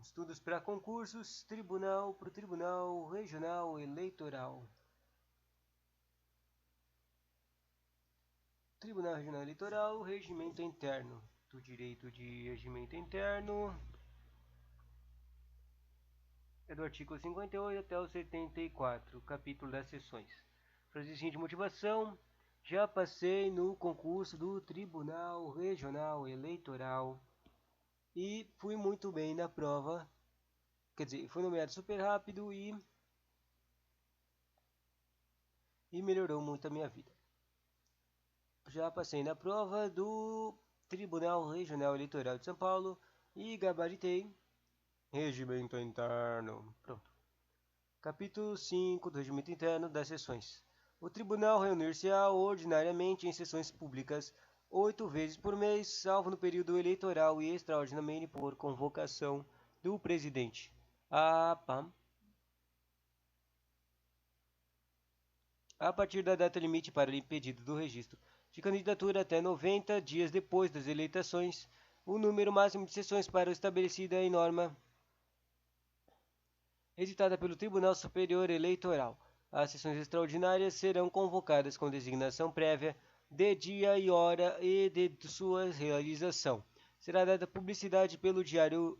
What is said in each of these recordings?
Estudos para concursos, para o Tribunal Regional Eleitoral. Tribunal Regional Eleitoral, regimento interno. Do direito de regimento interno é do artigo 58 até o 74, capítulo das sessões. Frasezinha de motivação. Já passei no concurso do Tribunal Regional Eleitoral e fui muito bem na prova. Quer dizer, fui nomeado super rápido e melhorou muito a minha vida. Já passei na prova do Tribunal Regional Eleitoral de São Paulo e gabaritei. Regimento interno. Pronto. Capítulo 5 do Regimento Interno das Sessões. O Tribunal reunir-se-á ordinariamente em sessões públicas 8 vezes por mês, salvo no período eleitoral e extraordinariamente por convocação do Presidente. A partir da data limite para o pedido do registro de candidatura até 90 dias depois das eleições, o número máximo de sessões para o estabelecido em norma editada pelo Tribunal Superior Eleitoral. As sessões extraordinárias serão convocadas com designação prévia de dia e hora e de sua realização. Será dada publicidade pelo Diário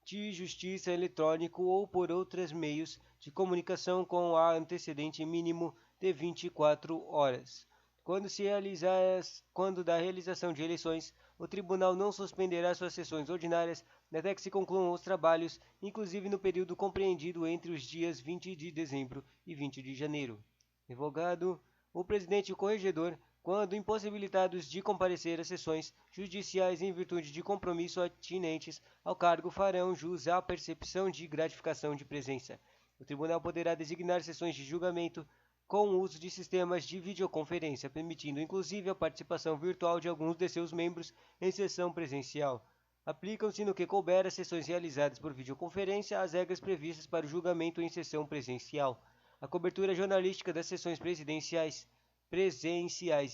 de Justiça eletrônico ou por outros meios de comunicação com antecedente mínimo de 24 horas. Quando da realização de eleições, o Tribunal não suspenderá suas sessões ordinárias até que se concluam os trabalhos, inclusive no período compreendido entre os dias 20 de dezembro e 20 de janeiro. Revogado, o presidente e o corregedor, quando impossibilitados de comparecer às sessões judiciais em virtude de compromissos atinentes ao cargo, farão jus à percepção de gratificação de presença. O tribunal poderá designar sessões de julgamento com o uso de sistemas de videoconferência, permitindo inclusive a participação virtual de alguns de seus membros em sessão presencial. Aplicam-se no que couber às sessões realizadas por videoconferência as regras previstas para o julgamento em sessão presencial. A cobertura jornalística das sessões presenciais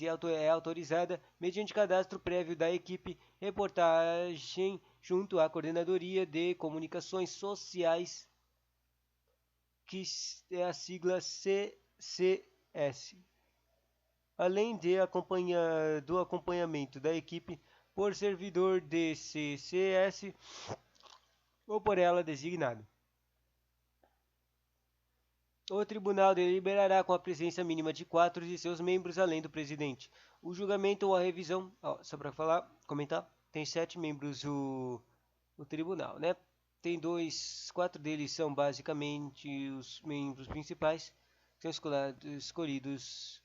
é autorizada mediante cadastro prévio da equipe, reportagem junto à Coordenadoria de Comunicações Sociais, que é a sigla CS, além do acompanhamento da equipe por servidor de CCS ou por ela designado. O tribunal deliberará com a presença mínima de 4 de seus membros, além do presidente. O julgamento ou a revisão, só para comentar, tem 7 membros o tribunal, né? Tem 4 deles são basicamente os membros principais, que são escolhidos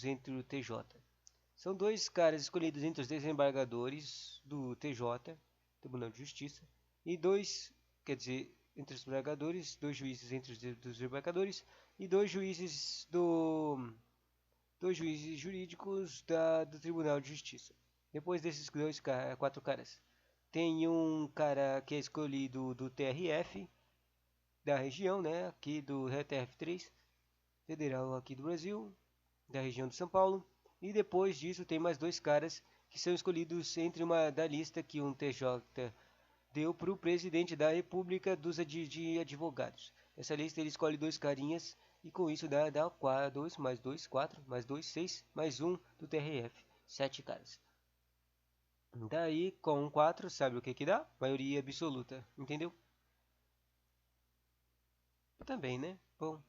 entre o TJ. São 2 caras escolhidos entre os desembargadores do TJ, Tribunal de Justiça, e 2, quer dizer, entre os desembargadores, 2 juízes entre os desembargadores e 2 juízes jurídicos do Tribunal de Justiça. Depois desses 4 caras, tem um cara que é escolhido do TRF, da região, né, aqui do TRF3, federal aqui do Brasil, da região de São Paulo. E depois disso tem mais 2 caras que são escolhidos entre da lista que um TJ deu para o presidente da República de advogados. Essa lista ele escolhe 2 carinhas e com isso dá 2 mais 2, 4, mais 2, 6, mais 1 do TRF, 7 caras. Daí com 4, sabe o que dá? Maioria absoluta, entendeu? Também, né? Bom.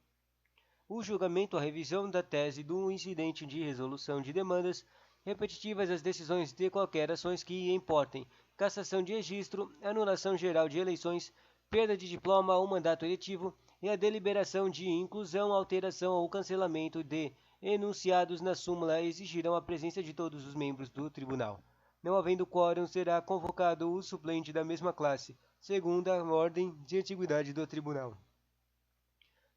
O julgamento, a revisão da tese do incidente de resolução de demandas repetitivas das decisões de qualquer ações que importem, cassação de registro, anulação geral de eleições, perda de diploma ou mandato eletivo e a deliberação de inclusão, alteração ou cancelamento de enunciados na súmula exigirão a presença de todos os membros do tribunal. Não havendo quórum, será convocado o suplente da mesma classe, segundo a ordem de antiguidade do tribunal.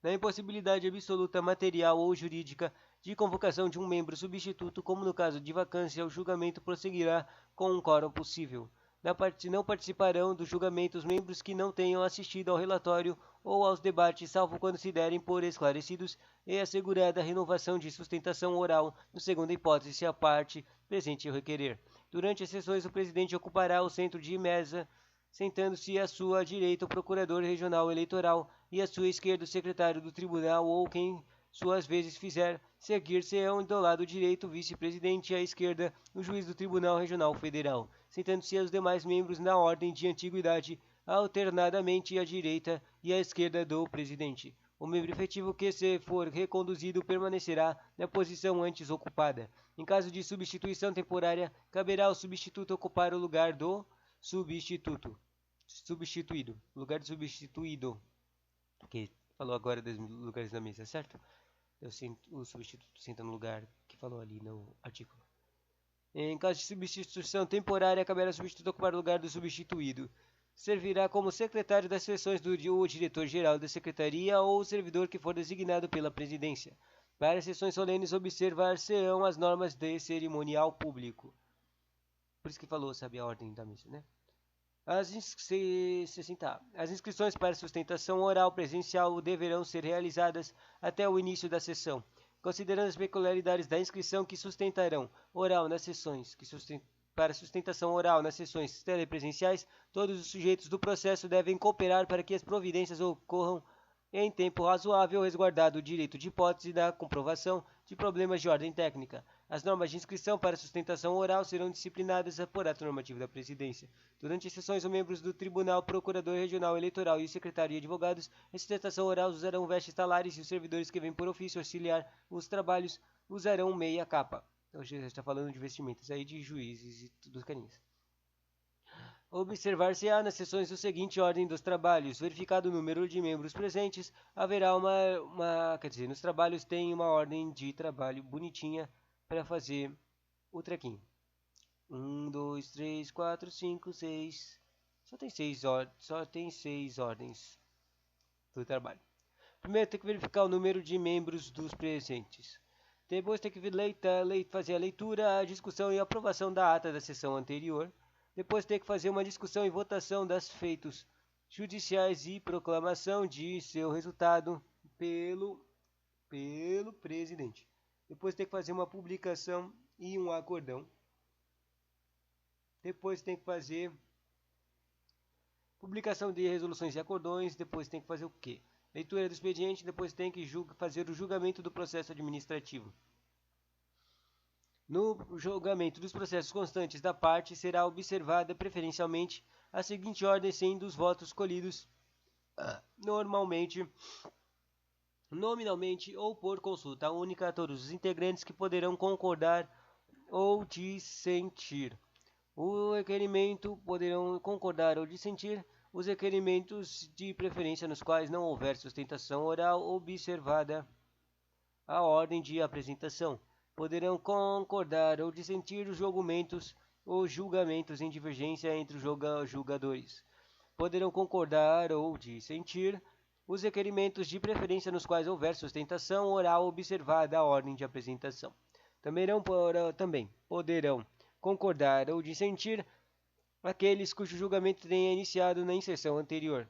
Na impossibilidade absoluta material ou jurídica de convocação de um membro substituto, como no caso de vacância, o julgamento prosseguirá com um quórum possível. Não participarão do julgamento os membros que não tenham assistido ao relatório ou aos debates, salvo quando se derem por esclarecidos e assegurada a renovação de sustentação oral, no segunda hipótese, se a parte presente o requerer. Durante as sessões, o presidente ocupará o centro de mesa, sentando-se à sua direita o procurador regional eleitoral e à sua esquerda o secretário do tribunal ou quem suas vezes fizer seguir-se-ão do lado direito o vice-presidente e à esquerda o juiz do Tribunal Regional Federal, sentando-se os demais membros na ordem de antiguidade, alternadamente à direita e à esquerda do presidente. O membro efetivo que se for reconduzido permanecerá na posição antes ocupada. Em caso de substituição temporária, caberá ao substituto ocupar o lugar do lugar do substituído, que falou agora dos lugares da mesa, certo? O substituto senta no lugar que falou ali no artigo. Em caso de substituição temporária, caberá ao substituto ocupar o lugar do substituído. Servirá como secretário das sessões o diretor-geral da secretaria ou o servidor que for designado pela presidência. Para sessões solenes, observar-se-ão as normas de cerimonial público. Por isso que falou, sabe, a ordem da mesa, né? As inscrições para sustentação oral presencial deverão ser realizadas até o início da sessão, considerando as peculiaridades da inscrição que sustentarão oral nas sessões, para sustentação oral nas sessões telepresenciais, todos os sujeitos do processo devem cooperar para que as providências ocorram em tempo razoável, resguardado o direito de hipótese da comprovação de problemas de ordem técnica. As normas de inscrição para sustentação oral serão disciplinadas por ato normativo da Presidência. Durante as sessões, os membros do Tribunal, Procurador Regional Eleitoral e o Secretário de Advogados, em sustentação oral usarão vestes talares e os servidores que vêm por ofício auxiliar os trabalhos usarão meia capa. Então, já está falando de vestimentas aí de juízes e dos carinhas. Observar-se-á nas sessões o seguinte ordem dos trabalhos. Verificado o número de membros presentes, haverá quer dizer, nos trabalhos tem uma ordem de trabalho bonitinha para fazer o trequinho. 1, 2, 3, 4, 5, 6. Só tem seis ordens do trabalho. Primeiro tem que verificar o número de membros dos presentes. Depois tem que fazer a leitura, a discussão e a aprovação da ata da sessão anterior. Depois tem que fazer uma discussão e votação das feitos judiciais e proclamação de seu resultado pelo presidente. Depois tem que fazer uma publicação e um acordão. Depois tem que fazer publicação de resoluções e acordões. Depois tem que fazer o quê? Leitura do expediente. Depois tem que fazer o julgamento do processo administrativo. No julgamento dos processos constantes da parte, será observada preferencialmente a seguinte ordem, sendo os votos colhidos nominalmente ou por consulta única a todos os integrantes que poderão concordar ou dissentir. O requerimento poderão concordar ou dissentir os requerimentos de preferência nos quais não houver sustentação oral observada a ordem de apresentação. Poderão concordar ou dissentir os julgamentos em divergência entre os julgadores. Poderão concordar ou dissentir os requerimentos de preferência nos quais houver sustentação oral observada a ordem de apresentação. Também poderão concordar ou dissentir aqueles cujo julgamento tenha iniciado na inserção anterior.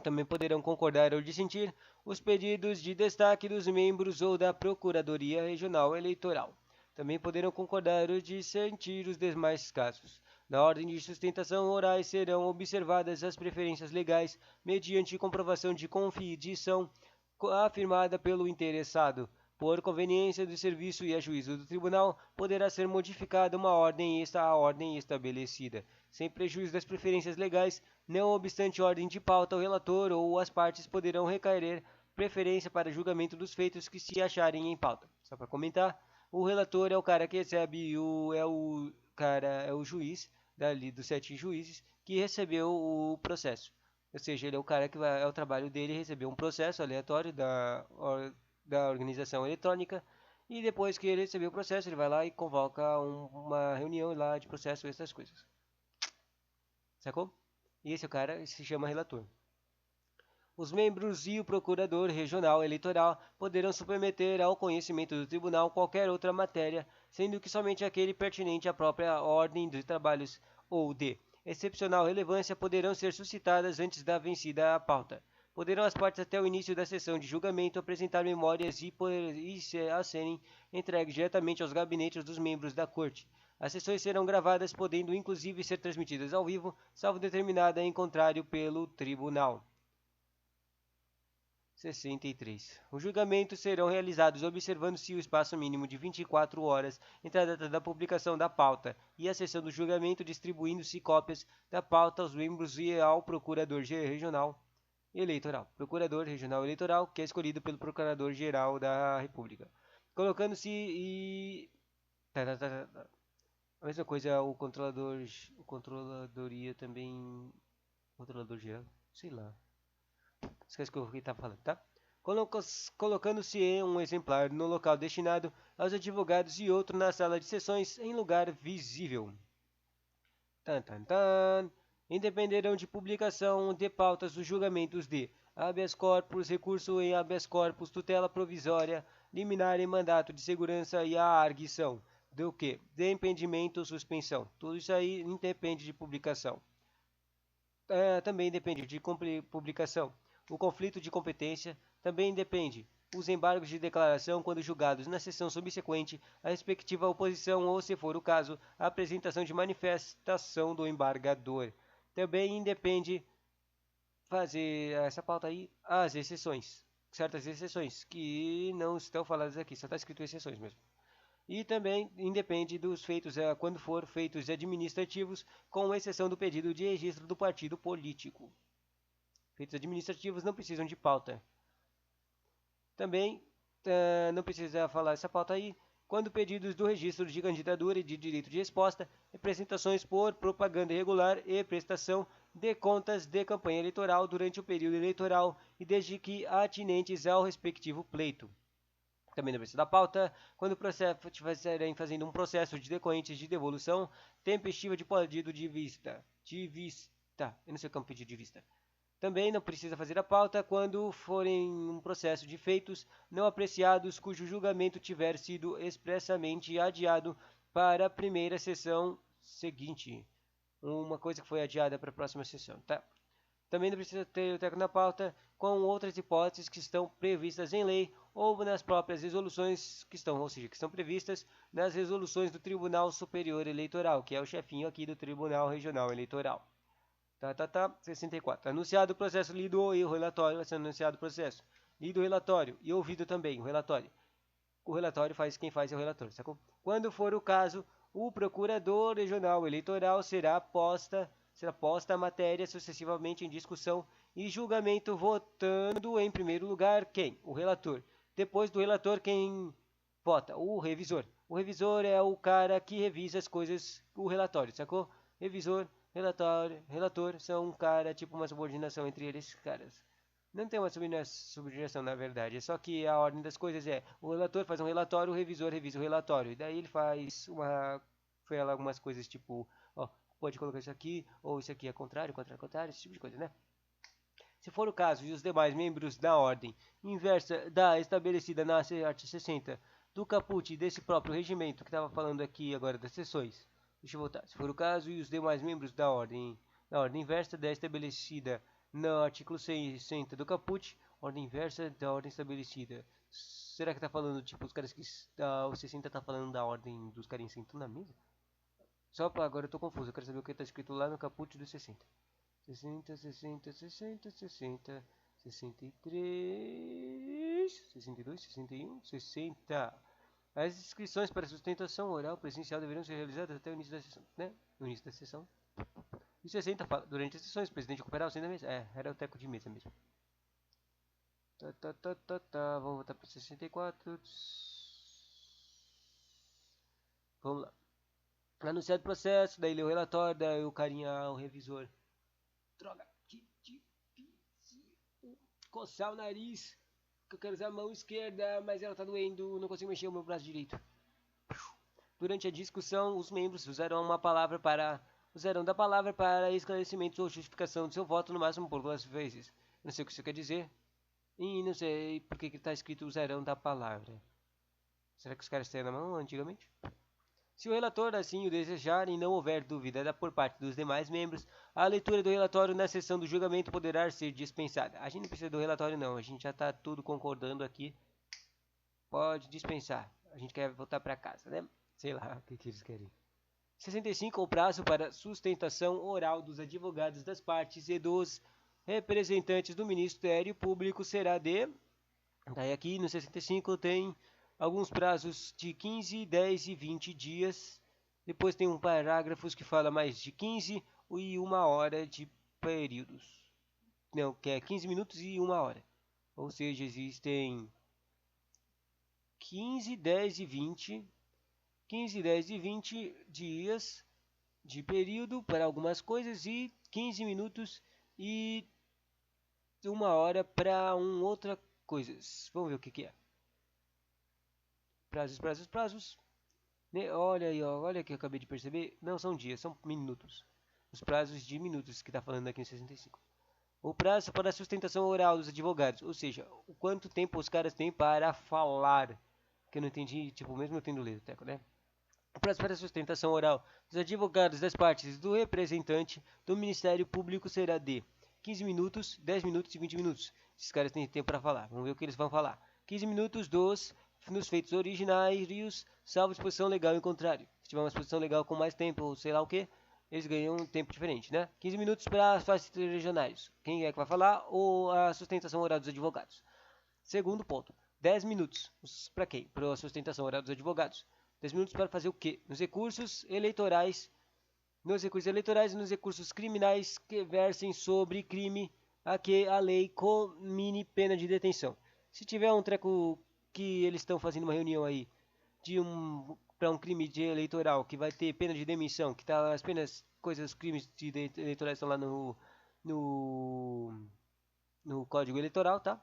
Também poderão concordar ou dissentir os pedidos de destaque dos membros ou da Procuradoria Regional Eleitoral. Também poderão concordar ou dissentir os demais casos. Na ordem de sustentação orais serão observadas as preferências legais mediante comprovação de confidíção afirmada pelo interessado. Por conveniência do serviço e a juízo do tribunal, poderá ser modificada a ordem estabelecida, sem prejuízo das preferências legais, não obstante ordem de pauta, o relator ou as partes poderão requerer preferência para julgamento dos feitos que se acharem em pauta. Só para comentar, o relator é o cara que recebe, é o juiz dos 7 juízes que recebeu o processo. Ou seja, ele é o cara que é o trabalho dele receber um processo aleatório da organização eletrônica, e depois que ele recebeu o processo, ele vai lá e convoca uma reunião lá de processo e essas coisas. Sacou? E esse cara se chama relator. Os membros e o procurador regional eleitoral poderão submeter ao conhecimento do tribunal qualquer outra matéria, sendo que somente aquele pertinente à própria ordem de trabalhos ou de excepcional relevância poderão ser suscitadas antes da vencida a pauta. Poderão as partes até o início da sessão de julgamento apresentar memórias a serem entregues diretamente aos gabinetes dos membros da Corte. As sessões serão gravadas, podendo inclusive ser transmitidas ao vivo, salvo determinada em contrário pelo tribunal. 63. Os julgamentos serão realizados observando-se o espaço mínimo de 24 horas entre a data da publicação da pauta e a sessão do julgamento, distribuindo-se cópias da pauta aos membros e ao procurador regional eleitoral. Procurador regional eleitoral, que é escolhido pelo Procurador-Geral da República. Colocando-se e... A mesma coisa o controlador... O controladoria também... Controlador geral? Sei lá. Esquece o que eu estava falando, tá? Colocando-se em um exemplar no local destinado aos advogados e outro na sala de sessões em lugar visível. Tan, tan, tan. Independerão de publicação de pautas dos julgamentos de habeas corpus, recurso em habeas corpus, tutela provisória, liminar em mandato de segurança e a arguição do que? De impedimento, suspensão. Tudo isso aí independe de publicação. Também depende de publicação. O conflito de competência também depende. Os embargos de declaração, quando julgados na sessão subsequente, a respectiva oposição ou, se for o caso, a apresentação de manifestação do embargador. Também independe fazer essa pauta aí, as exceções. Certas exceções, que não estão faladas aqui, só está escrito exceções mesmo. E também independe dos feitos, quando for feitos administrativos, com exceção do pedido de registro do partido político. Feitos administrativos não precisam de pauta. Também não precisa falar essa pauta aí, quando pedidos do registro de candidatura e de direito de resposta, representações por propaganda irregular e prestação de contas de campanha eleitoral durante o período eleitoral e desde que atinentes ao respectivo pleito. Também não precisa da pauta, quando o processo estiverem fazendo um processo de decorrentes de devolução tempestiva de pedido de vista. Eu não sei como pedir de vista. Também não precisa fazer a pauta quando forem um processo de feitos não apreciados cujo julgamento tiver sido expressamente adiado para a primeira sessão seguinte. Uma coisa que foi adiada para a próxima sessão, tá? Também não precisa ter o teco na pauta com outras hipóteses que estão previstas em lei ou nas próprias resoluções que estão, ou seja, que estão previstas nas resoluções do Tribunal Superior Eleitoral, que é o chefinho aqui do Tribunal Regional Eleitoral. 64. Anunciado o processo, lido o relatório, vai ser anunciado o processo. Lido o relatório e ouvido também o relatório. O relatório quem faz é o relator, sacou? Quando for o caso, o procurador regional eleitoral será posta a matéria sucessivamente em discussão e julgamento, votando em primeiro lugar quem? O relator. Depois do relator, quem vota? O revisor. O revisor é o cara que revisa as coisas, o relatório, sacou? Revisor, relator são um cara, tipo uma subordinação entre eles, caras. Não tem uma subordinação, na verdade, é só que a ordem das coisas é: o relator faz um relatório, o revisor revisa o relatório, e daí ele fala algumas coisas tipo, ó, pode colocar isso aqui, ou isso aqui é contrário, esse tipo de coisa, né? Se for o caso e os demais membros da ordem inversa da estabelecida na art. 60 do caput desse próprio regimento que estava falando aqui agora das sessões, deixa eu voltar. Se for o caso e os demais membros da ordem inversa da estabelecida no artigo 60 do caput, ordem inversa da ordem estabelecida. Será que tá falando, tipo, os caras que... o 60 tá falando da ordem dos caras sentando na mesa? Só para agora eu tô confuso, eu quero saber o que tá escrito lá no caput do 60. 60, 60, 60, 60, 63, 62, 61, 60. As inscrições para sustentação oral presencial deverão ser realizadas até o início da sessão, né? No início da sessão. E 60 fala, durante as sessões, o presidente ocupará o centro da mesa. Era o teco de mesa mesmo. Vamos voltar para 64. Vamos lá. Anunciado o processo, daí lê o relatório, daí o carinha, o revisor. Droga, que difícil. Coçar o nariz, que eu quero usar a mão esquerda, mas ela tá doendo, não consigo mexer o meu braço direito. Durante a discussão, os membros usarão da palavra para esclarecimentos ou justificação de seu voto no máximo por 2 vezes. Não sei o que isso quer dizer. E não sei por que está escrito usarão da palavra. Será que os caras têm na mão antigamente? Se o relator assim o desejar e não houver dúvida por parte dos demais membros, a leitura do relatório na sessão do julgamento poderá ser dispensada. A gente não precisa do relatório não, a gente já está tudo concordando aqui. Pode dispensar. A gente quer voltar para casa, né? Sei lá o que eles querem. 65. O prazo para sustentação oral dos advogados das partes e dos representantes do Ministério Público será de... Daí aqui no 65 tem alguns prazos de 15, 10 e 20 dias. Depois tem um parágrafos que fala mais de 15 e 1 hora de períodos. Não, que é 15 minutos e 1 hora. Ou seja, existem 15, 10 e 20. 15, 10 e 20 dias de período para algumas coisas e 15 minutos e 1 hora para outra coisas. Vamos ver o que é. Prazos, prazos, prazos. Olha aí, ó, olha que eu acabei de perceber. Não são dias, são minutos. Os prazos de minutos que está falando aqui no 65. O prazo para a sustentação oral dos advogados, ou seja, o quanto tempo os caras têm para falar. Que eu não entendi, tipo, mesmo eu tendo lido, Teco, né? O prazo para a sustentação oral dos advogados das partes do representante do Ministério Público será de 15 minutos, 10 minutos e 20 minutos. Esses caras têm tempo para falar. Vamos ver o que eles vão falar. 15 minutos nos feitos originários, salvo exposição legal em contrário. Se tiver uma exposição legal com mais tempo, ou sei lá o que, eles ganham um tempo diferente, né? 15 minutos para as fatos regionais. Quem é que vai falar? Ou a sustentação oral dos advogados. Segundo ponto, 10 minutos. Para quem? Para a sustentação oral dos advogados. 10 minutos para fazer o quê? Nos recursos eleitorais e nos recursos criminais que versem sobre crime a que a lei comine pena de detenção. Se tiver um treco que eles estão fazendo uma reunião aí para um crime de eleitoral que vai ter pena de demissão, que tá as penas, coisas, crimes eleitorais estão lá no Código Eleitoral, tá?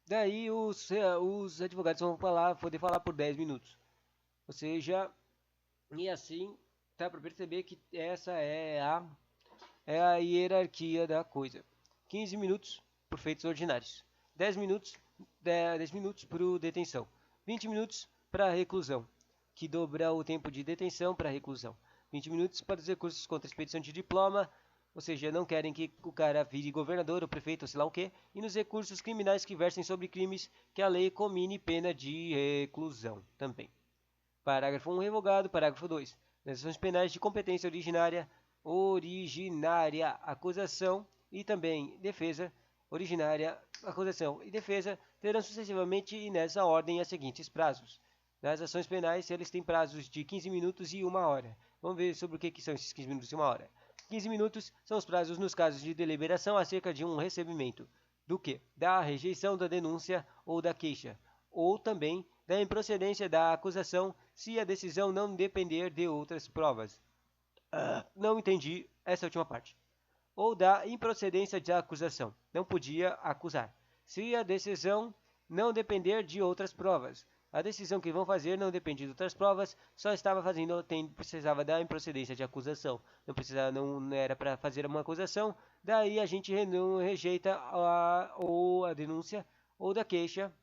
Daí os advogados vão poder falar por 10 minutos. Ou seja, e assim dá para perceber que essa é a hierarquia da coisa. 15 minutos por feitos ordinários. 10 minutos, 10 minutos para detenção. 20 minutos para reclusão, que dobra o tempo de detenção para reclusão. 20 minutos para os recursos contra expedição de diploma, ou seja, não querem que o cara vire governador ou prefeito ou sei lá o que, e nos recursos criminais que versem sobre crimes que a lei comine pena de reclusão também. Parágrafo 1 revogado. Parágrafo 2. Nas ações penais de competência originária, acusação e também defesa, acusação e defesa terão sucessivamente e nessa ordem as seguintes prazos. Nas ações penais, eles têm prazos de 15 minutos e 1 hora. Vamos ver sobre o que são esses 15 minutos e 1 hora. 15 minutos são os prazos nos casos de deliberação acerca de um recebimento. Do que? Da rejeição da denúncia ou da queixa. Ou também da improcedência da acusação se a decisão não depender de outras provas. Não entendi essa última parte. Ou da improcedência da acusação. Não podia acusar. Se a decisão não depender de outras provas. A decisão que vão fazer não depende de outras provas, só estava fazendo, precisava da improcedência de acusação. Não era para fazer uma acusação, daí a gente rejeita ou a denúncia ou da queixa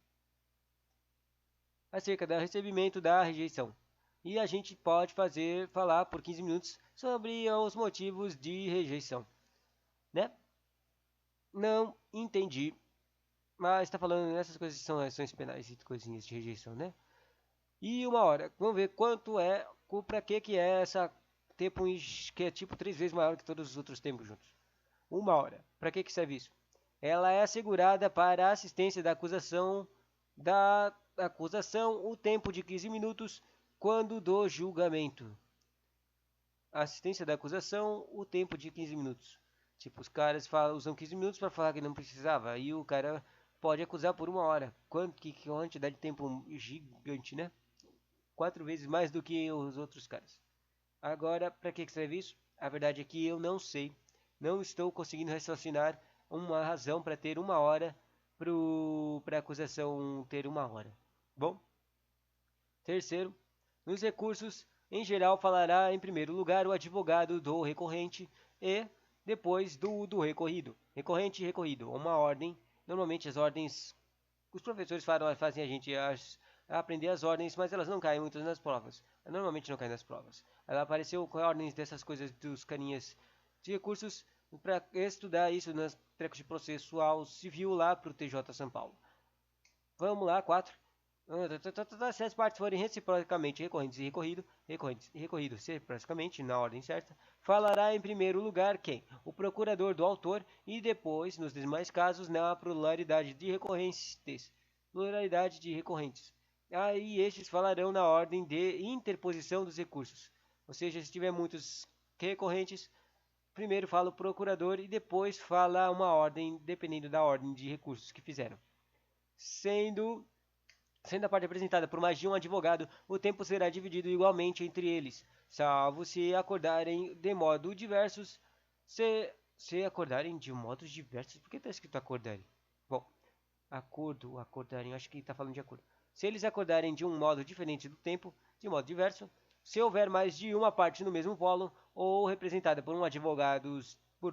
acerca do recebimento da rejeição. E a gente pode falar por 15 minutos sobre os motivos de rejeição, né? Não entendi, mas está falando nessas coisas que são ações penais e coisinhas de rejeição, né? E 1 hora, vamos ver quanto é, para que é essa tempo que é tipo 3 vezes maior que todos os outros tempos juntos. 1 hora, para que serve isso? Ela é assegurada para a assistência da acusação o tempo de 15 minutos quando do julgamento. Assistência da acusação, o tempo de 15 minutos. Tipo, os caras usam 15 minutos para falar que não precisava, aí o cara pode acusar por 1 hora. Que quantidade de tempo gigante, né? 4 vezes mais do que os outros caras. Agora, para que serve isso? A verdade é que eu não sei. Não estou conseguindo raciocinar uma razão para ter 1 hora para a acusação ter 1 hora. Bom, terceiro, nos recursos, em geral, falará em primeiro lugar o advogado do recorrente e depois do recorrido. Recorrente e recorrido, uma ordem. Normalmente as ordens, os professores fazem a gente aprender as ordens, mas elas não caem muito nas provas. Normalmente não caem nas provas. Ela apareceu com ordens dessas coisas dos caninhas de recursos para estudar isso nas trecos de processual civil lá para o TJ São Paulo. Vamos lá, 4. Se as partes forem reciprocamente recorrentes e recorrido reciprocamente na ordem certa, falará em primeiro lugar quem? O procurador do autor e depois, nos demais casos, na pluralidade de recorrentes. Aí estes falarão na ordem de interposição dos recursos. Ou seja, se tiver muitos recorrentes, primeiro fala o procurador e depois fala uma ordem, dependendo da ordem de recursos que fizeram. Sendo a parte apresentada por mais de um advogado, o tempo será dividido igualmente entre eles, salvo se acordarem de modo diversos. Se acordarem de modos diversos, por que está escrito acordarem? Bom, acordarem, acho que está falando de acordo. Se eles acordarem de um modo diferente do tempo, de modo diverso, se houver mais de uma parte no mesmo polo, ou representada por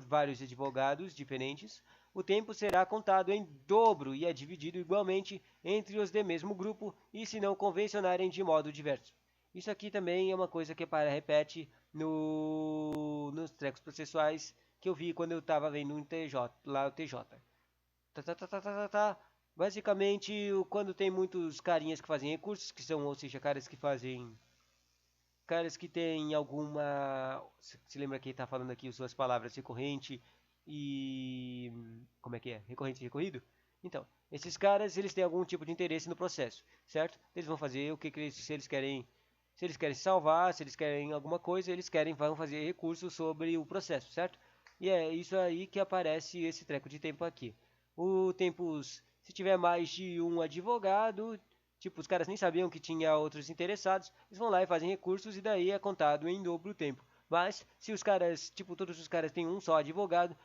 vários advogados diferentes, o tempo será contado em dobro e é dividido igualmente entre os do mesmo grupo e se não convencionarem de modo diverso. Isso aqui também é uma coisa que repete nos trecos processuais que eu vi quando eu estava vendo um TJ, lá o TJ. Basicamente, quando tem muitos carinhas que fazem recursos, que são, ou seja, caras que têm alguma. Se lembra que está falando aqui as suas palavras recorrente e. Como é que é? Recorrente e recorrido? Então, esses caras eles têm algum tipo de interesse no processo, certo? Eles vão fazer o que eles, se eles querem. Se eles querem salvar, se eles querem alguma coisa, vão fazer recurso sobre o processo, certo? E é isso aí que aparece esse treco de tempo aqui. O tempos, se tiver mais de um advogado, tipo, os caras nem sabiam que tinha outros interessados, eles vão lá e fazem recursos e daí é contado em dobro o tempo. Mas se os caras, tipo, todos os caras têm um só advogado,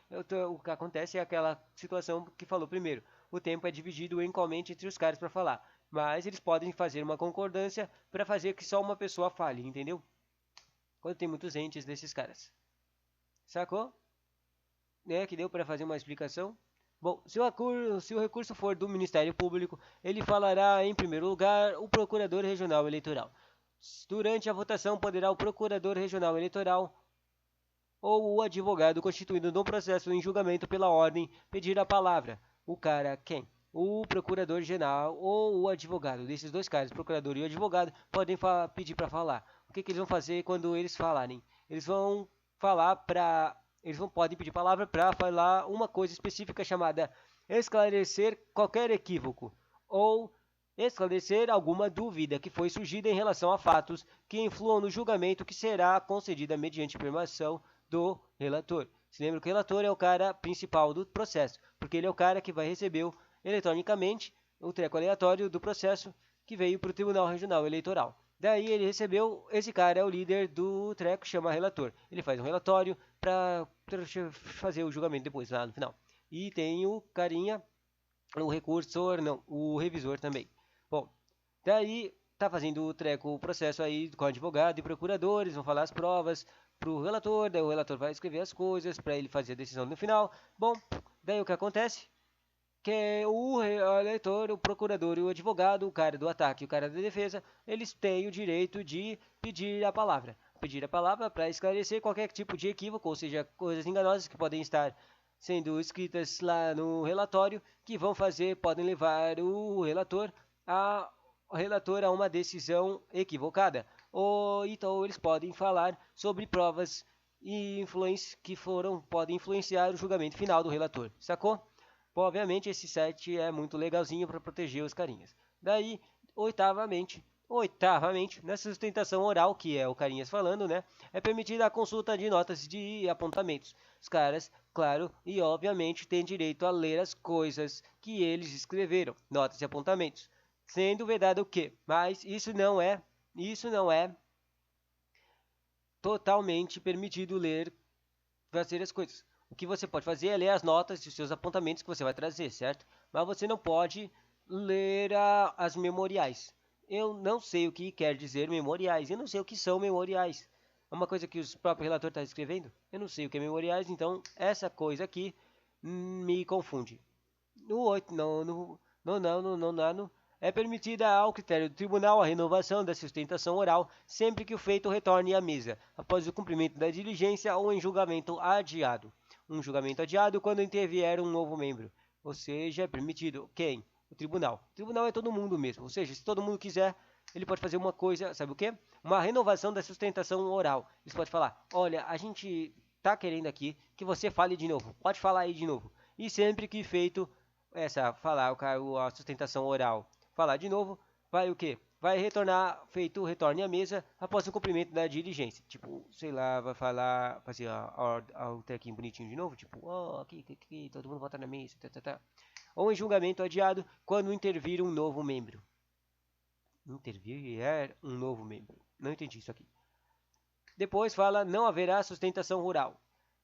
o que acontece é aquela situação que falou primeiro. O tempo é dividido igualmente entre os caras para falar. Mas eles podem fazer uma concordância para fazer que só uma pessoa fale, entendeu? Quando tem muitos entes desses caras. Sacou? É que deu para fazer uma explicação? Bom, se o recurso for do Ministério Público, ele falará, em primeiro lugar, o Procurador Regional Eleitoral. Durante a votação, poderá o Procurador Regional Eleitoral ou o advogado constituído no processo em julgamento pela ordem pedir a palavra. O cara, quem? O Procurador-Geral ou o advogado. Desses dois caras, o procurador e o advogado, podem pedir para falar. O que eles vão fazer quando eles falarem? Eles vão falar para podem pedir palavra para falar uma coisa específica chamada esclarecer qualquer equívoco ou esclarecer alguma dúvida que foi surgida em relação a fatos que influam no julgamento que será concedida mediante afirmação do relator. Se lembra que o relator é o cara principal do processo, porque ele é o cara que vai receber eletronicamente o treco aleatório do processo que veio para o Tribunal Regional Eleitoral. Daí ele recebeu, esse cara é o líder do treco, chama relator. Ele faz um relatório para fazer o julgamento depois, lá no final. E tem o carinha, o recursor, não, o revisor também. Bom, daí tá fazendo o treco, o processo aí com advogado e procuradores, vão falar as provas pro relator, daí o relator vai escrever as coisas para ele fazer a decisão no final. Bom, daí o que acontece? Que é o eleitor, o procurador e o advogado, o cara do ataque e o cara da defesa, eles têm o direito de pedir a palavra. Pedir a palavra para esclarecer qualquer tipo de equívoco, ou seja, coisas enganosas que podem estar sendo escritas lá no relatório, que podem levar o relator a uma decisão equivocada. Ou então eles podem falar sobre provas e podem influenciar o julgamento final do relator, sacou? Bom, obviamente esse set é muito legalzinho para proteger os carinhas. Daí, oitavamente, nessa sustentação oral, que é o carinhas falando, né, é permitida a consulta de notas de apontamentos. Os caras, claro, e obviamente têm direito a ler as coisas que eles escreveram, notas e apontamentos. Sendo vedado o quê? Mas isso não é totalmente permitido fazer as coisas. O que você pode fazer é ler as notas e os seus apontamentos que você vai trazer, certo? Mas você não pode ler as memoriais. Eu não sei o que quer dizer memoriais. Eu não sei o que são memoriais. É uma coisa que o próprio relator está escrevendo. Eu não sei o que é memoriais, então essa coisa aqui me confunde. No 8, não, é permitida ao critério do tribunal a renovação da sustentação oral sempre que o feito retorne à mesa, após o cumprimento da diligência ou em julgamento adiado. Um julgamento adiado quando intervier um novo membro. Ou seja, é permitido quem? o tribunal. O tribunal é todo mundo mesmo, ou seja, se todo mundo quiser, ele pode fazer uma coisa, sabe o quê? Uma renovação da sustentação oral. Eles podem falar, olha, a gente tá querendo aqui que você fale de novo, pode falar aí de novo. E sempre que feito a sustentação oral, falar de novo, vai o quê? Vai retornar, feito retorne à mesa após o cumprimento da diligência. Tipo, sei lá, vai falar, fazer o trequinho bonitinho de novo, tipo, aqui, todo mundo volta na mesa, tá. Ou em julgamento adiado, quando intervir um novo membro. Intervir é um novo membro. Não entendi isso aqui. Depois fala, não haverá sustentação rural.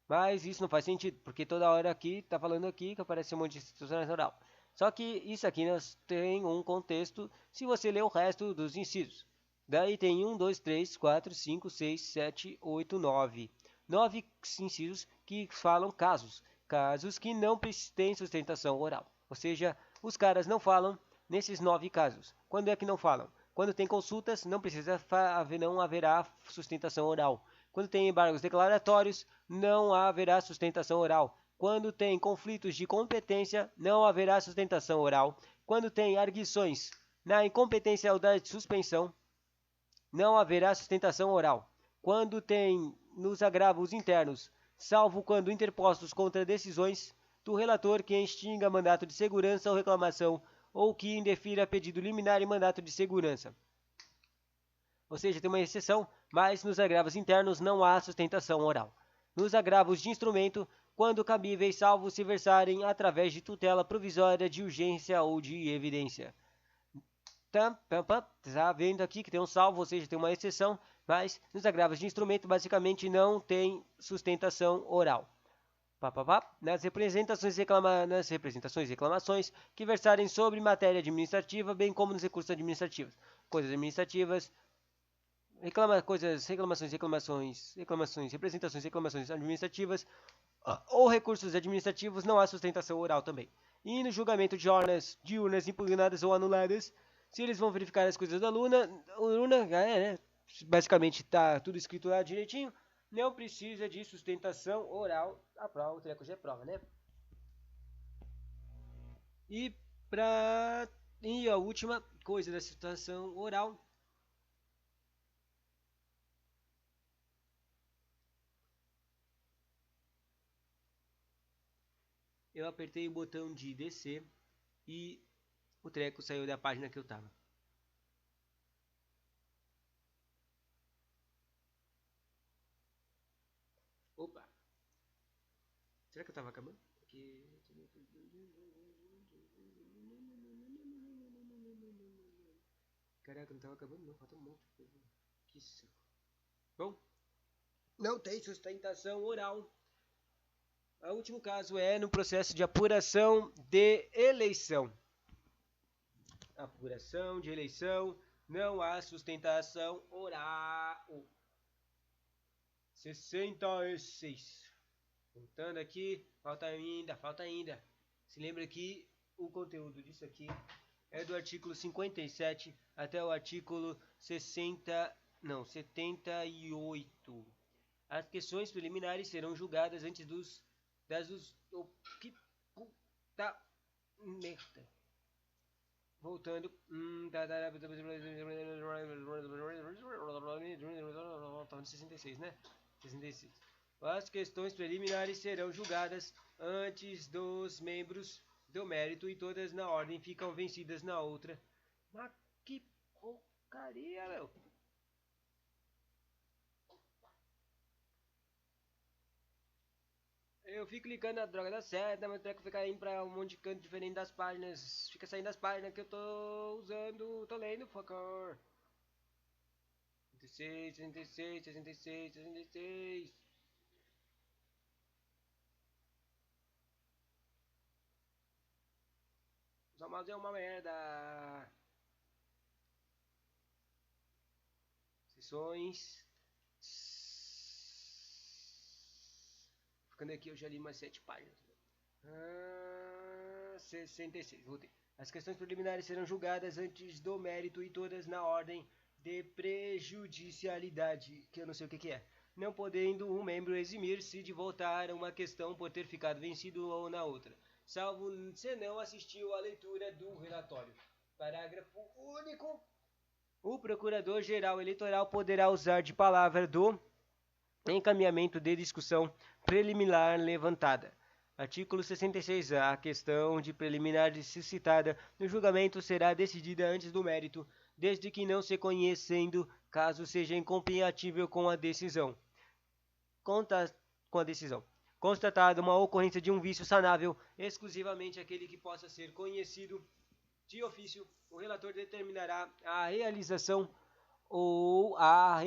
Mas isso não faz sentido, porque toda hora aqui, tá falando aqui que aparece um monte de sustentação rural. Só que isso aqui nós tem um contexto, se você ler o resto dos incisos. Daí tem 1, 2, 3, 4, 5, 6, 7, 8, 9. 9 incisos que falam casos. Casos que não têm sustentação oral. Ou seja, os caras não falam nesses 9 casos. Quando é que não falam? Quando tem consultas, não haverá sustentação oral. Quando tem embargos declaratórios, não haverá sustentação oral. Quando tem conflitos de competência, não haverá sustentação oral. Quando tem arguições na incompetência ou da suspensão, não haverá sustentação oral. Quando tem nos agravos internos, salvo quando interpostos contra decisões do relator que extinga mandato de segurança ou reclamação ou que indefira pedido liminar e mandato de segurança. Ou seja, tem uma exceção, mas nos agravos internos não há sustentação oral. Nos agravos de instrumento, quando cabíveis, salvo se versarem através de tutela provisória de urgência ou de evidência. Tá vendo aqui que tem um salvo, ou seja, tem uma exceção, mas nos agravos de instrumento basicamente não tem sustentação oral. Nas representações e reclamações que versarem sobre matéria administrativa, bem como nos recursos administrativos. Coisas administrativas, representações administrativas ou recursos administrativos, não há sustentação oral também. E no julgamento de urnas impugnadas ou anuladas, se eles vão verificar as coisas da urna, basicamente está tudo escrito lá direitinho, não precisa de sustentação oral. A prova, o treco já é prova, né? E a última coisa da sustentação oral. Eu apertei o botão de descer e o treco saiu da página que eu tava. Opa! Será que eu tava acabando? Porque... Caraca, não tava acabando não, falta um monte de coisa. Que saco. Bom, não tem sustentação oral. O último caso é no processo de apuração de eleição. Apuração de eleição, não há sustentação oral. 66. Contando aqui, falta ainda. Se lembra que o conteúdo disso aqui é do artigo 57 até o artigo 78. As questões preliminares serão julgadas antes que puta merda. Voltando. Estava no 66, né? 66. As questões preliminares serão julgadas antes dos membros do mérito e todas na ordem ficam vencidas na outra. Mas que porcaria, meu! Eu fico clicando na droga da seta, mas o treco fica indo pra um monte de canto diferente das páginas. Fica saindo das páginas que eu tô usando, tô lendo, fucker. 66, 66, 66, 66. Só mouse é uma merda. Sessões. Ficando aqui, eu já li mais 7 páginas. 66, voltei. As questões preliminares serão julgadas antes do mérito e todas na ordem de prejudicialidade, que eu não sei o que é. Não podendo um membro eximir-se de votar uma questão por ter ficado vencido ou na outra. salvo se não assistiu à leitura do relatório. Parágrafo único. O Procurador-Geral Eleitoral poderá usar de palavra do encaminhamento de discussão preliminar levantada. Artigo 66-A. A questão de preliminar suscitada no julgamento será decidida antes do mérito, desde que não se conhecendo, caso seja incompatível com a decisão. Constatada uma ocorrência de um vício sanável, exclusivamente aquele que possa ser conhecido de ofício, o relator determinará a realização ou a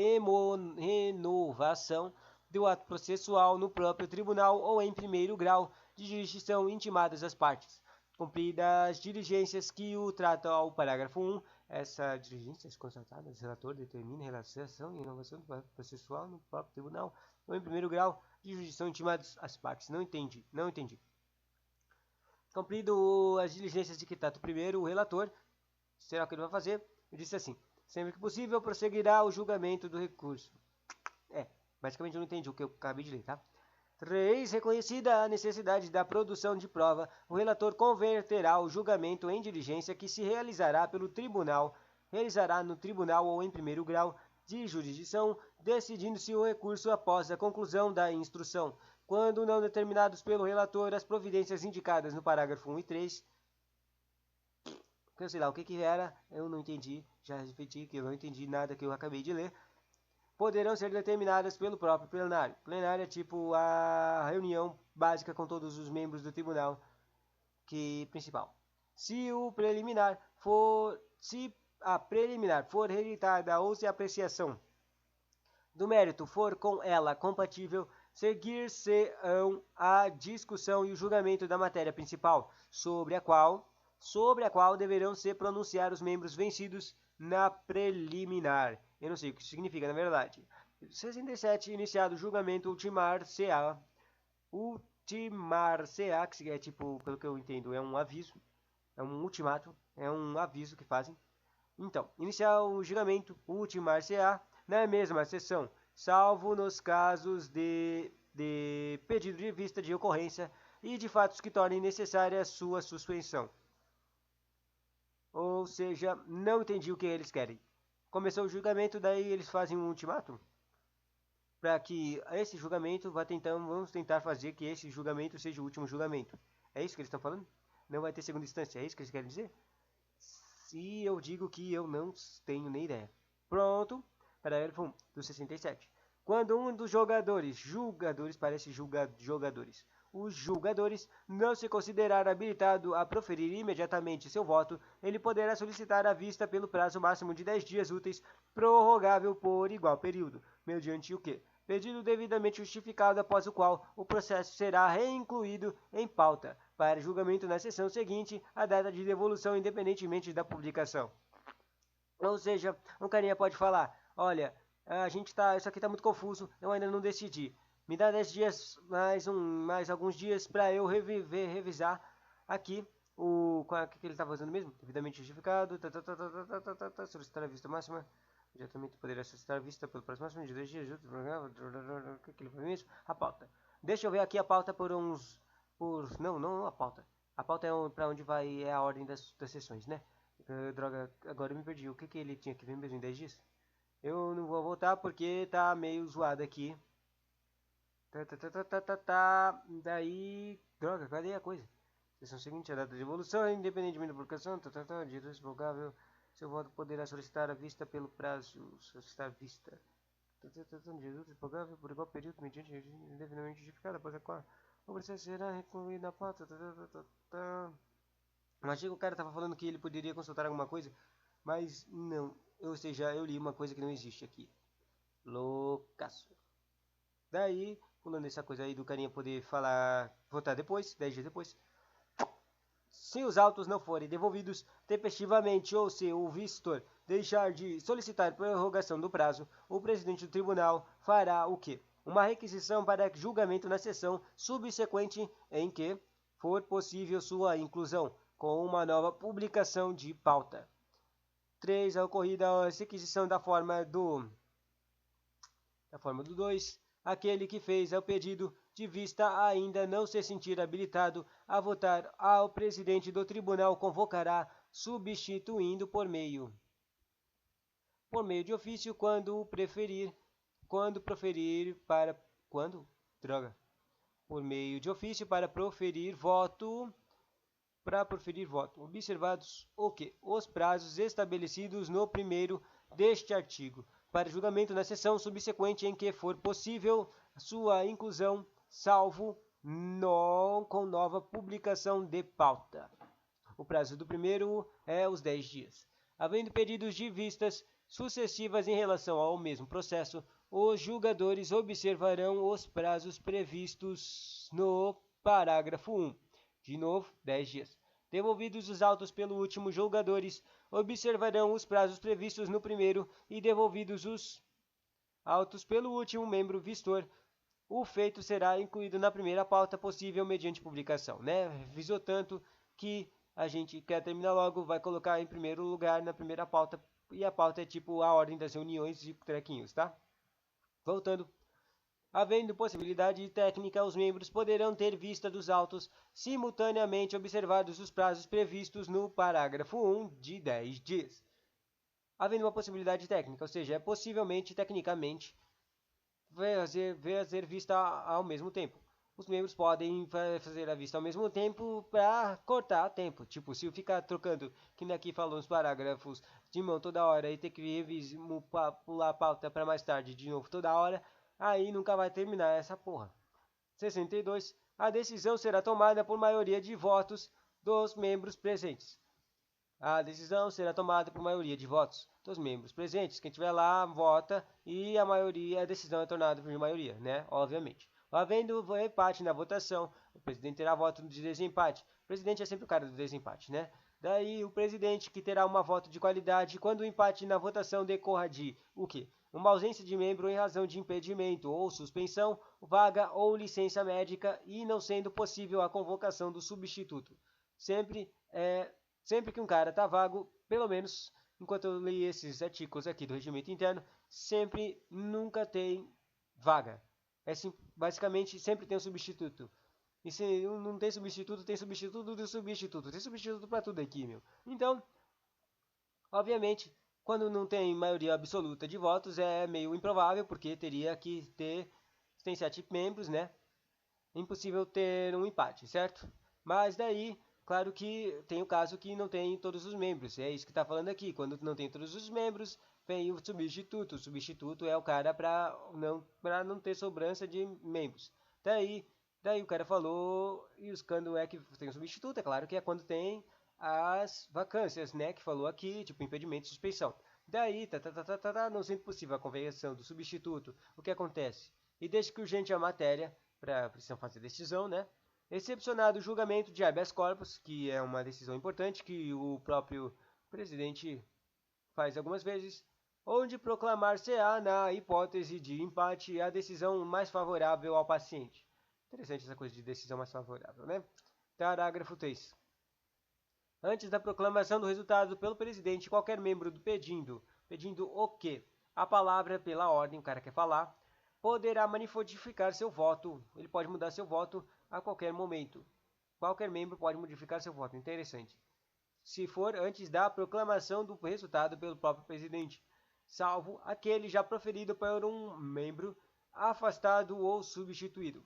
renovação do ato processual no próprio tribunal ou em primeiro grau de jurisdição intimadas as partes. Cumpridas as diligências que o tratam ao parágrafo 1, essa diligências constatadas, o relator determina a realização e renovação do ato processual no próprio tribunal ou em primeiro grau de jurisdição intimadas as partes. Não entendi. Cumprido as diligências de que trata primeiro o relator, será o que ele vai fazer? Ele disse assim: sempre que possível, prosseguirá o julgamento do recurso. Basicamente eu não entendi o que eu acabei de ler, tá? 3. Reconhecida a necessidade da produção de prova, o relator converterá o julgamento em diligência que se realizará no tribunal ou em primeiro grau de jurisdição, decidindo-se o recurso após a conclusão da instrução, quando não determinados pelo relator as providências indicadas no parágrafo 1 e 3. Eu sei lá o que era, eu não entendi, já repeti que eu não entendi nada que eu acabei de ler. Poderão ser determinadas pelo próprio plenário. Plenário é tipo a reunião básica com todos os membros do tribunal principal. Se a preliminar for rejeitada ou se a apreciação do mérito for com ela compatível, seguir-se-ão a discussão e o julgamento da matéria principal, sobre a qual deverão se pronunciar os membros vencidos na preliminar. Eu não sei o que isso significa, na verdade. 67. Iniciado o julgamento, ultimar-se-á, que é tipo, pelo que eu entendo, é um aviso, é um ultimato, é um aviso que fazem. Então, iniciar o julgamento, ultimar-se-á, na mesma sessão, salvo nos casos de pedido de vista de ocorrência e de fatos que tornem necessária a sua suspensão. Ou seja, não entendi o que eles querem. Começou o julgamento, daí eles fazem um ultimato para que esse julgamento vamos tentar fazer que esse julgamento seja o último julgamento. É isso que eles estão falando? Não vai ter segunda instância, é isso que eles querem dizer? Se eu digo que eu não tenho nem ideia. Pronto, parágrafo 1 do 67. Quando um dos os julgadores não se considerar habilitado a proferir imediatamente seu voto, ele poderá solicitar a vista pelo prazo máximo de 10 dias úteis, prorrogável por igual período, mediante o que? Pedido devidamente justificado, após o qual o processo será reincluído em pauta para julgamento na sessão seguinte à data de devolução, independentemente da publicação. Ou seja, um carinha pode falar: olha, isso aqui está muito confuso, eu ainda não decidi. Me dá 10 dias, mais alguns dias para eu revisar aqui o que ele está fazendo mesmo. Devidamente justificado, solicitar a vista máxima. Imediatamente poderá solicitar a vista pelo prazo máximo de 2 dias. O que ele faz mesmo? A pauta. Deixa eu ver aqui a pauta não a pauta. A pauta é para onde vai, é a ordem das sessões, né? Droga, agora eu me perdi. O que ele tinha que ver mesmo em 10 dias? Eu não vou voltar porque tá meio zoado aqui. Daí, droga, cadê a coisa? Sessão seguinte, a data de devolução, independentemente da publicação, direito revogável, seu voto poderá solicitar a vista pelo prazo, solicitar vista. Direito revogável por igual período, mediante indevidamente justificado, após a qual o processo será recluído na pauta. Mas o cara tava falando que ele poderia consultar alguma coisa, mas não, ou seja, eu li uma coisa que não existe aqui. Loucaço. Daí, pulando essa coisa aí do carinha poder votar depois, 10 dias depois. Se os autos não forem devolvidos tempestivamente ou se o visitor deixar de solicitar prorrogação do prazo, o presidente do tribunal fará o quê? Uma requisição para julgamento na sessão subsequente em que for possível sua inclusão, com uma nova publicação de pauta. 3. A ocorrida a requisição da forma do 2, Aquele que fez o pedido de vista ainda não se sentir habilitado a votar, ao presidente do tribunal convocará, substituindo por meio de ofício quando proferir para quando? Droga. Por meio de ofício para proferir voto, observados o que? Os prazos estabelecidos no primeiro deste artigo, para julgamento na sessão subsequente em que for possível sua inclusão, salvo com nova publicação de pauta. O prazo do primeiro é os 10 dias. Havendo pedidos de vistas sucessivas em relação ao mesmo processo, os julgadores observarão os prazos previstos no parágrafo 1. De novo, 10 dias. Devolvidos os autos pelo último, julgadores observarão os prazos previstos no primeiro e devolvidos os autos pelo último membro vistor. O feito será incluído na primeira pauta possível mediante publicação, né? Visou tanto que a gente quer terminar logo, vai colocar em primeiro lugar na primeira pauta, e a pauta é tipo a ordem das reuniões de trequinhos, tá? Voltando. Havendo possibilidade técnica, os membros poderão ter vista dos autos simultaneamente observados os prazos previstos no parágrafo 1 de 10 dias. Havendo uma possibilidade técnica, ou seja, é possivelmente, tecnicamente, fazer vista ao mesmo tempo. Os membros podem fazer a vista ao mesmo tempo para cortar tempo. Tipo, se eu ficar trocando, que nem aqui falou nos parágrafos de mão toda hora e ter que pular a pauta para mais tarde de novo toda hora, aí nunca vai terminar essa porra. 62. A decisão será tomada por maioria de votos dos membros presentes. A decisão será tomada por maioria de votos dos membros presentes. Quem estiver lá vota e a decisão é tornada por maioria, né? Obviamente. Havendo empate na votação, o presidente terá voto de desempate. O presidente é sempre o cara do desempate, né? Daí o presidente que terá uma voto de qualidade quando o empate na votação decorra de o quê? Uma ausência de membro em razão de impedimento ou suspensão, vaga ou licença médica e não sendo possível a convocação do substituto. Sempre que um cara tá vago, pelo menos enquanto eu li esses artigos aqui do regimento interno, nunca tem vaga. Basicamente sempre tem um substituto. E se não tem substituto, tem substituto do substituto. Tem substituto para tudo aqui, meu. Então, obviamente, quando não tem maioria absoluta de votos, é meio improvável, porque teria que ter. Tem 7 membros, né? É impossível ter um empate, certo? Mas daí, claro que tem o caso que não tem todos os membros. É isso que está falando aqui. Quando não tem todos os membros, vem o substituto. O substituto é o cara para não ter sobrança de membros. Daí o cara falou, e quando é que tem o substituto? É claro que é quando tem as vacâncias, né? Que falou aqui, tipo impedimento e suspeição. Daí, não sendo possível a conversão do substituto, o que acontece? E desde que urgente a matéria, para precisam fazer decisão, né? Excepcionado o julgamento de habeas corpus, que é uma decisão importante que o próprio presidente faz algumas vezes, onde proclamar-se-á, na hipótese de empate, a decisão mais favorável ao paciente. Interessante essa coisa de decisão mais favorável, né? Parágrafo 3. Antes da proclamação do resultado pelo presidente, qualquer membro pedindo o quê? A palavra pela ordem, o cara quer falar, poderá modificar seu voto. Ele pode mudar seu voto a qualquer momento. Qualquer membro pode modificar seu voto. Interessante. Se for antes da proclamação do resultado pelo próprio presidente, salvo aquele já proferido por um membro afastado ou substituído.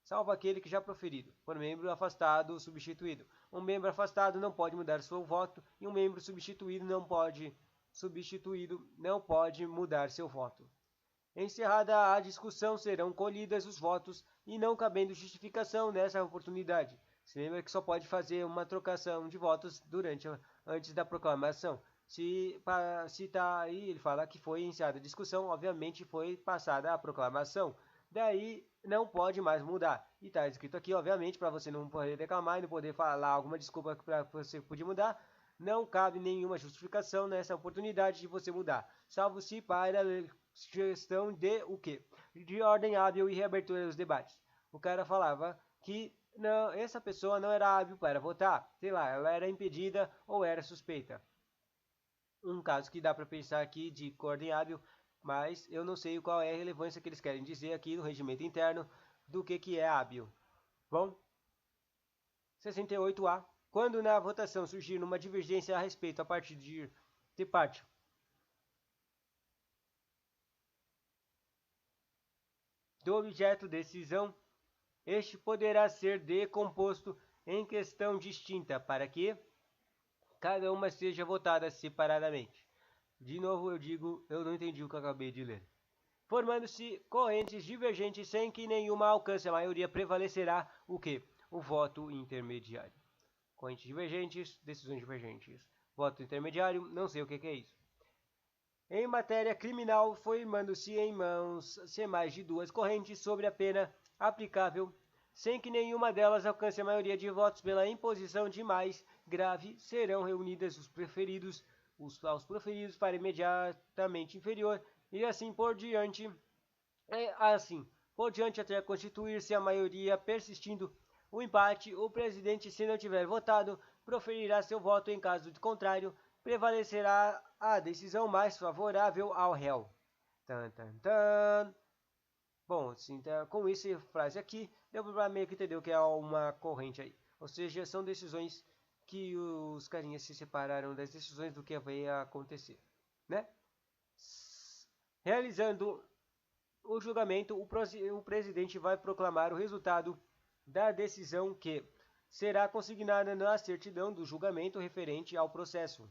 Salvo aquele que já proferido, por membro afastado ou substituído. Um membro afastado não pode mudar seu voto e um membro substituído não pode mudar seu voto. Encerrada a discussão, serão colhidos os votos e não cabendo justificação nessa oportunidade. Se lembra que só pode fazer uma trocação de votos antes da proclamação. Se está aí, ele fala que foi encerrada a discussão, obviamente foi passada a proclamação. Daí não pode mais mudar. E está escrito aqui, obviamente, para você não poder reclamar e não poder falar alguma desculpa para você poder mudar. Não cabe nenhuma justificação nessa oportunidade de você mudar, salvo se para questão de o quê? De ordem hábil e reabertura dos debates. O cara falava que não, essa pessoa não era hábil para votar, sei lá, ela era impedida ou era suspeita. Um caso que dá para pensar aqui de ordem hábil mas eu não sei qual é a relevância que eles querem dizer aqui no regimento interno do que é hábil. Bom, 68A. Quando na votação surgir uma divergência a respeito a partir de parte do objeto de decisão, este poderá ser decomposto em questão distinta para que cada uma seja votada separadamente. De novo eu digo, eu não entendi o que eu acabei de ler. Formando-se correntes divergentes sem que nenhuma alcance a maioria, prevalecerá o que? O voto intermediário. Correntes divergentes, decisões divergentes. Voto intermediário, não sei o que é isso. Em matéria criminal, formando-se em mãos sem mais de duas correntes sobre a pena aplicável, sem que nenhuma delas alcance a maioria de votos pela imposição de mais grave, serão reunidas aos proferidos para imediatamente inferior e assim por diante. Até constituir-se a maioria persistindo o empate, o presidente, se não tiver votado, proferirá seu voto. Em caso de contrário, prevalecerá a decisão mais favorável ao réu. Tan, tan, tan. Bom, assim, com essa frase aqui, deu para meio que entender o que é uma corrente aí. Ou seja, são decisões que os carinhas se separaram das decisões do que vai acontecer, né? Realizando o julgamento, o presidente vai proclamar o resultado da decisão que será consignada na certidão do julgamento referente ao processo.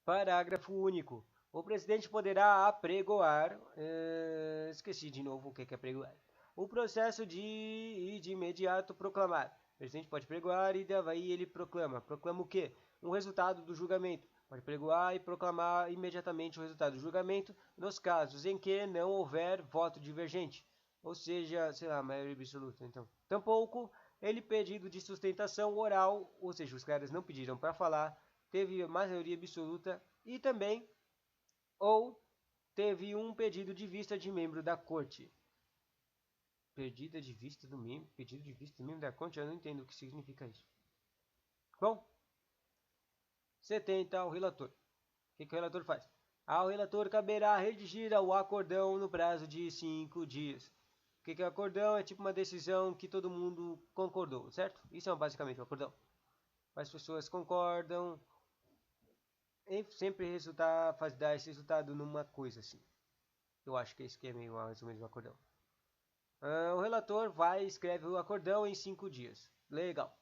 Parágrafo único. O presidente poderá apregoar. Esqueci de novo o que é apregoar. O processo de imediato proclamar. O presidente pode pregoar e daí ele proclama. Proclama o quê? Um resultado do julgamento. Pode pregoar e proclamar imediatamente o resultado do julgamento nos casos em que não houver voto divergente. Ou seja, sei lá, maioria absoluta. Então, tampouco ele pedido de sustentação oral, ou seja, os caras não pediram para falar, teve maioria absoluta e também ou teve um pedido de vista de membro da corte. Pedido de vista do membro da corte, eu não entendo o que significa isso. Bom, 70 ao relator. O que o relator faz? Ao relator caberá redigir o acordão no prazo de 5 dias. O que é o acordão? É tipo uma decisão que todo mundo concordou, certo? Isso é basicamente o acordão. As pessoas concordam, sempre dar esse resultado numa coisa assim. Eu acho que esse aqui é meio mais ou menos o acordão. O relator vai e escreve o acordão em 5 dias. Legal.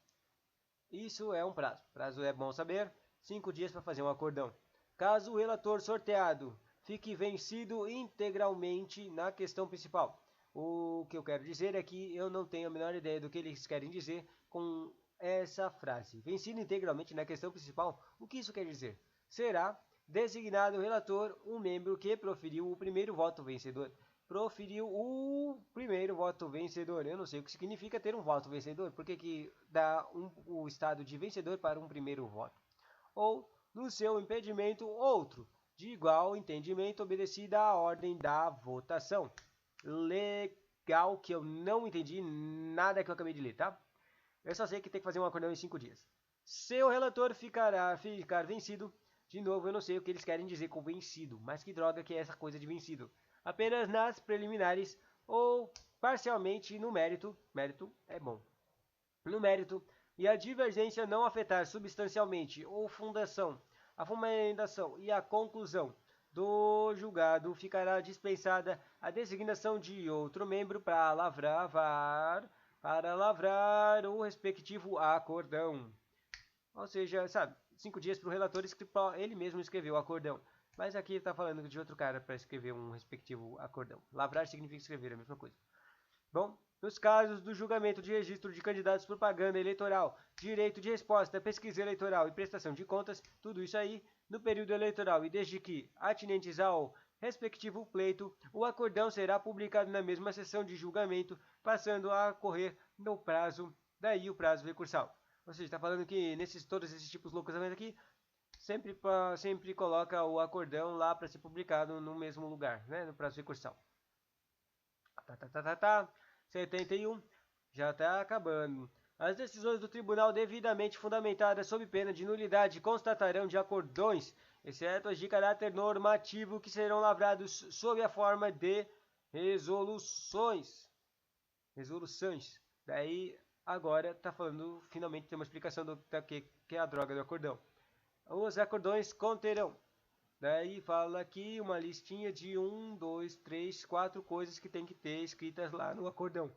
Isso é um prazo. Prazo é bom saber. 5 dias para fazer um acordão. Caso o relator sorteado fique vencido integralmente na questão principal. O que eu quero dizer é que eu não tenho a menor ideia do que eles querem dizer com essa frase. Vencido integralmente na questão principal, o que isso quer dizer? Será designado o relator um membro que proferiu o primeiro voto vencedor. Proferiu o primeiro voto vencedor. Eu não sei o que significa ter um voto vencedor. Por que dá o estado de vencedor para um primeiro voto? Ou, no seu impedimento, outro, de igual entendimento, obedecida à ordem da votação. Legal, que eu não entendi nada que eu acabei de ler, tá? Eu só sei que tem que fazer um acordão em 5 dias. Se o relator ficar vencido, de novo eu não sei o que eles querem dizer com vencido, mas que droga que é essa coisa de vencido. Apenas nas preliminares ou parcialmente no mérito é bom. No mérito, e a divergência não afetar substancialmente ou a fundamentação e a conclusão do julgado, ficará dispensada a designação de outro membro para lavrar o respectivo acordão. Ou seja, sabe, 5 dias para o relator, ele mesmo escreveu o acordão. Mas aqui ele está falando de outro cara para escrever um respectivo acordão. Lavrar significa escrever, a mesma coisa. Bom, nos casos do julgamento de registro de candidatos, propaganda eleitoral, direito de resposta, pesquisa eleitoral e prestação de contas, tudo isso aí, no período eleitoral e desde que atinentes ao respectivo pleito, o acordão será publicado na mesma sessão de julgamento, passando a correr no prazo, daí o prazo recursal. Ou seja, está falando que todos esses tipos loucos aqui, sempre coloca o acordão lá para ser publicado no mesmo lugar, né, no prazo recursal. 71, já está acabando. As decisões do tribunal devidamente fundamentadas sob pena de nulidade constatarão de acordões exceto as de caráter normativo, que serão lavrados sob a forma de resoluções. Resoluções. Daí, agora, tá falando, finalmente tem uma explicação do que é a droga do acordão. Os acordões conterão. Daí fala aqui uma listinha de 1, 2, 3, 4 coisas que tem que ter escritas lá no acordão.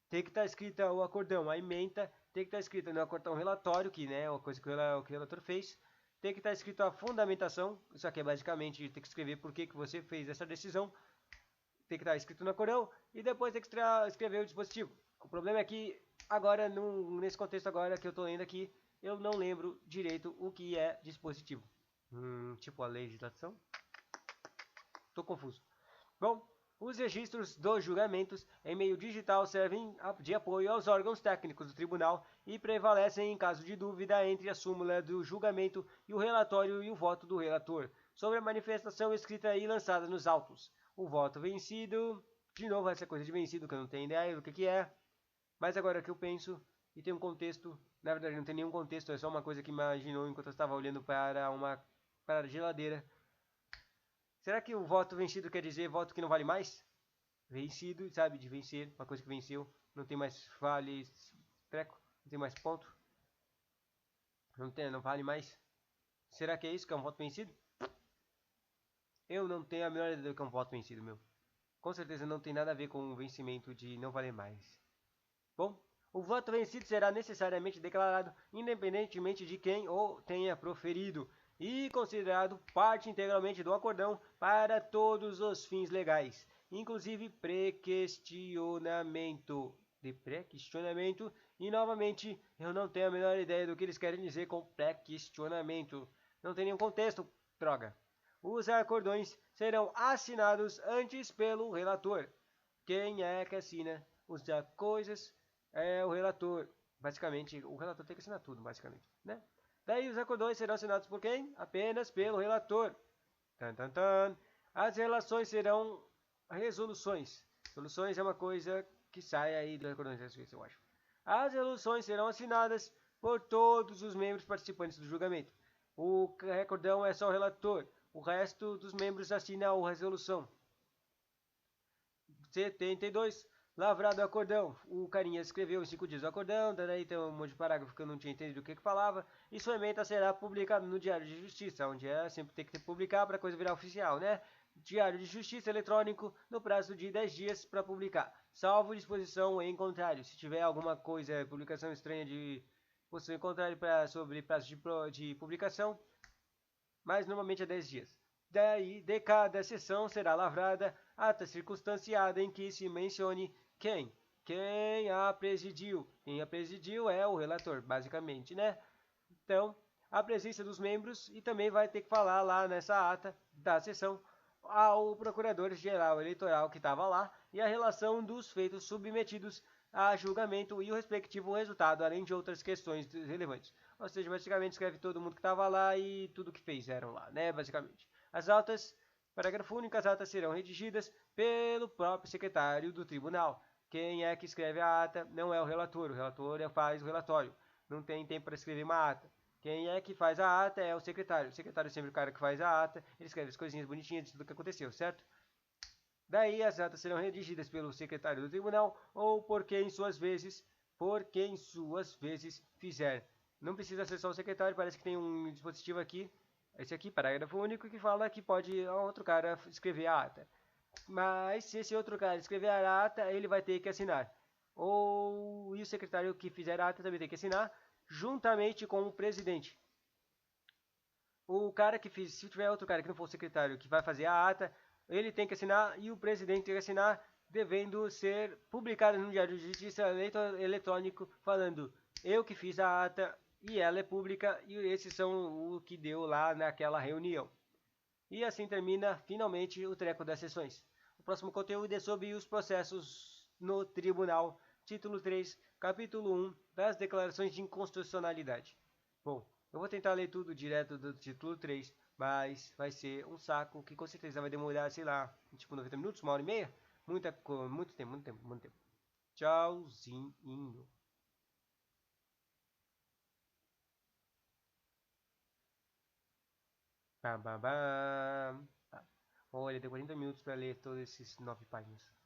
Tem que estar escrita o acordão, a ementa, tem que estar escrita no acordão relatório, que né, uma coisa que o relator fez. Tem que estar escrito a fundamentação, isso aqui é basicamente tem que escrever por que você fez essa decisão. Tem que estar escrito no acordão e depois tem que escrever o dispositivo. O problema é que agora, nesse contexto agora que eu estou lendo aqui, eu não lembro direito o que é dispositivo. Tipo a legislação? Estou confuso. Bom, os registros dos julgamentos em meio digital servem de apoio aos órgãos técnicos do tribunal e prevalecem em caso de dúvida entre a súmula do julgamento e o relatório e o voto do relator sobre a manifestação escrita e lançada nos autos. O voto vencido, de novo essa coisa de vencido que eu não tenho ideia do que é, mas agora que eu penso e tem um contexto, na verdade não tem nenhum contexto, é só uma coisa que imaginou enquanto eu estava olhando para a geladeira. Será que o voto vencido quer dizer voto que não vale mais? Vencido, sabe, de vencer, uma coisa que venceu, não tem mais vale treco, não tem mais ponto, não vale mais. Será que é isso que é um voto vencido? Eu não tenho a menor ideia do que é um voto vencido, meu. Com certeza não tem nada a ver com o vencimento de não valer mais. Bom, o voto vencido será necessariamente declarado independentemente de quem o tenha proferido e considerado parte integralmente do acordão para todos os fins legais, inclusive pré-questionamento. De pré-questionamento, e novamente eu não tenho a menor ideia do que eles querem dizer com pré-questionamento. Não tem nenhum contexto, droga. Os acordões serão assinados antes pelo relator. Quem é que assina os coisas é o relator. Basicamente, o relator tem que assinar tudo, basicamente, né? Daí os acordões serão assinados por quem? Apenas pelo relator. Tan, tan, tan. As relações serão resoluções. Soluções é uma coisa que sai aí dos acordões, eu acho. As resoluções serão assinadas por todos os membros participantes do julgamento. O acordão é só o relator. O resto dos membros assina a resolução. 72. Lavrado o acordão. O carinha escreveu em 5 dias o acordão, daí tem um monte de parágrafo que eu não tinha entendido o que falava. E sua ementa será publicada no Diário de Justiça, onde sempre tem que publicar para a coisa virar oficial, né? Diário de Justiça eletrônico no prazo de 10 dias para publicar, salvo disposição em contrário. Se tiver alguma coisa, publicação estranha de posição em contrário sobre prazo de publicação, mas normalmente é 10 dias. Daí, de cada sessão será lavrada ata circunstanciada em que se mencione quem a presidiu. Quem a presidiu é o relator, basicamente, né? Então, a presença dos membros e também vai ter que falar lá nessa ata da sessão ao procurador-geral eleitoral que estava lá e a relação dos feitos submetidos a julgamento e o respectivo resultado, além de outras questões relevantes. Ou seja, basicamente escreve todo mundo que estava lá e tudo que fizeram lá, né? Basicamente. As atas, parágrafo único, as atas serão redigidas pelo próprio secretário do tribunal. Quem é que escreve a ata não é o relator faz o relatório. Não tem tempo para escrever uma ata. Quem é que faz a ata é o secretário. O secretário é sempre o cara que faz a ata, ele escreve as coisinhas bonitinhas de tudo que aconteceu, certo? Daí as atas serão redigidas pelo secretário do tribunal ou por quem suas vezes fizer. Não precisa ser só o secretário, parece que tem um dispositivo aqui, esse aqui, parágrafo único, que fala que pode outro cara escrever a ata. Mas se esse outro cara escrever a ata, ele vai ter que assinar. E o secretário que fizer a ata também tem que assinar, juntamente com o presidente. O cara que fez, se tiver outro cara que não for o secretário que vai fazer a ata, ele tem que assinar e o presidente tem que assinar, devendo ser publicado no Diário de Justiça eletrônico, falando eu que fiz a ata e ela é pública e esses são o que deu lá naquela reunião. E assim termina finalmente o treco das sessões. O próximo conteúdo é sobre os processos no tribunal, título 3, capítulo 1 das declarações de inconstitucionalidade. Bom, eu vou tentar ler tudo direto do título 3, mas vai ser um saco que com certeza vai demorar, sei lá, tipo 90 minutos, 1h30. Muito tempo. Tchauzinho. Bababá. Olha, deu 40 minutos para ler todos esses 9 páginas.